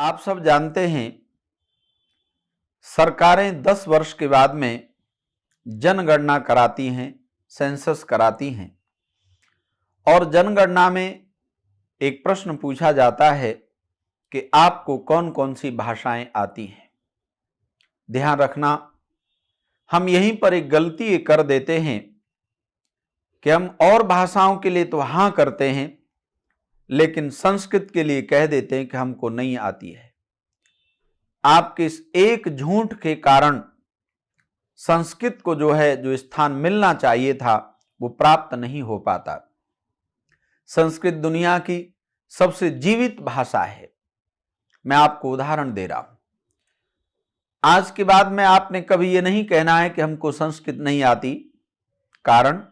आप सब जानते हैं, सरकारें 10 वर्ष के बाद में जनगणना कराती हैं, सेंसस कराती हैं और जनगणना में एक प्रश्न पूछा जाता है कि आपको कौन कौन सी भाषाएं आती हैं। ध्यान रखना, हम यहीं पर एक गलती कर देते हैं कि हम और भाषाओं के लिए तो हाँ करते हैं, लेकिन संस्कृत के लिए कह देते हैं कि हमको नहीं आती है। आपके इस एक झूठ के कारण संस्कृत को जो स्थान मिलना चाहिए था वो प्राप्त नहीं हो पाता। संस्कृत दुनिया की सबसे जीवित भाषा है। मैं आपको उदाहरण दे रहा हूं। आज के बाद में आपने कभी ये नहीं कहना है कि हमको संस्कृत नहीं आती, कारण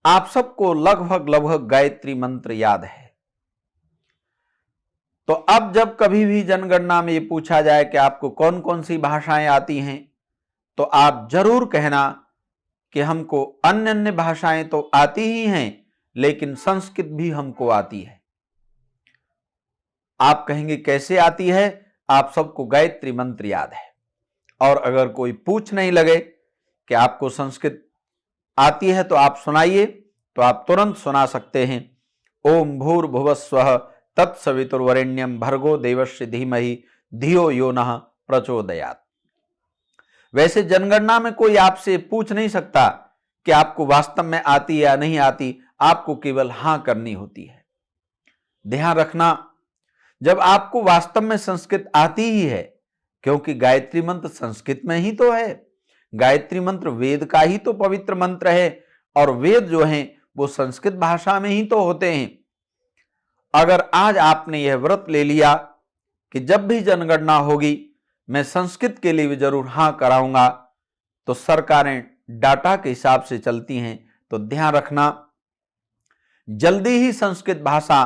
आप सबको लगभग गायत्री मंत्र याद है। तो अब जब कभी भी जनगणना में ये पूछा जाए कि आपको कौन कौन सी भाषाएं आती हैं, तो आप जरूर कहना कि हमको अन्य अन्य भाषाएं तो आती ही हैं, लेकिन संस्कृत भी हमको आती है। आप कहेंगे कैसे आती है? आप सबको गायत्री मंत्र याद है। और अगर कोई पूछ नहीं लगे कि आपको संस्कृत आती है तो आप सुनाइए, तो आप तुरंत सुना सकते हैं। ओम भूर्भुवस्वः तत्सवितुर्वरेण्यं भर्गो देवस्य धीमहि धियो यो नः प्रचोदयात्। वैसे जनगणना में कोई आपसे पूछ नहीं सकता कि आपको वास्तव में आती है या नहीं आती, आपको केवल हां करनी होती है। ध्यान रखना, जब आपको वास्तव में संस्कृत आती ही है, क्योंकि गायत्री मंत्र संस्कृत में ही तो है। गायत्री मंत्र वेद का ही तो पवित्र मंत्र है और वेद जो हैं वो संस्कृत भाषा में ही तो होते हैं। अगर आज आपने यह व्रत ले लिया कि जब भी जनगणना होगी मैं संस्कृत के लिए भी जरूर हां कराऊंगा, तो सरकारें डाटा के हिसाब से चलती हैं। तो ध्यान रखना, जल्दी ही संस्कृत भाषा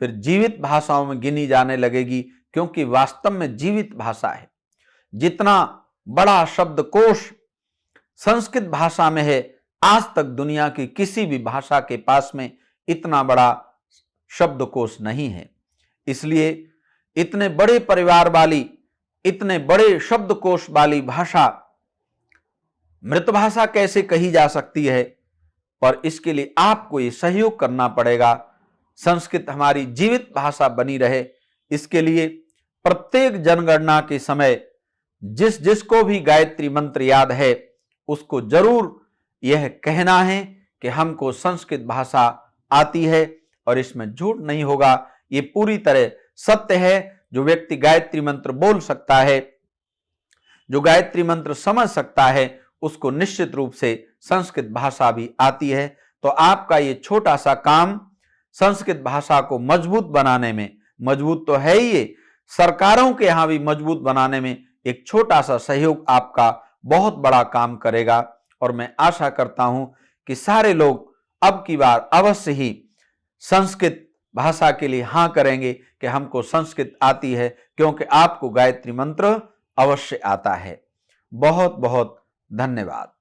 फिर जीवित भाषाओं में गिनी जाने लगेगी, क्योंकि वास्तव में जीवित भाषा है। जितना बड़ा शब्दकोश संस्कृत भाषा में है, आज तक दुनिया की किसी भी भाषा के पास में इतना बड़ा शब्दकोश नहीं है। इसलिए इतने बड़े परिवार वाली, इतने बड़े शब्दकोश वाली भाषा मृत भाषा कैसे कही जा सकती है? पर इसके लिए आपको ये सहयोग करना पड़ेगा। संस्कृत हमारी जीवित भाषा बनी रहे, इसके लिए प्रत्येक जनगणना के समय जिसको भी गायत्री मंत्र याद है उसको जरूर यह कहना है कि हमको संस्कृत भाषा आती है, और इसमें झूठ नहीं होगा। ये पूरी तरह सत्य है। जो व्यक्ति गायत्री मंत्र बोल सकता है, जो गायत्री मंत्र समझ सकता है, उसको निश्चित रूप से संस्कृत भाषा भी आती है। तो आपका ये छोटा सा काम संस्कृत भाषा को मजबूत बनाने में, मजबूत तो है ही ये, सरकारों के यहां भी मजबूत बनाने में एक छोटा सा सहयोग आपका बहुत बड़ा काम करेगा। और मैं आशा करता हूं कि सारे लोग अब की बार अवश्य ही संस्कृत भाषा के लिए हां करेंगे कि हमको संस्कृत आती है, क्योंकि आपको गायत्री मंत्र अवश्य आता है। बहुत बहुत धन्यवाद।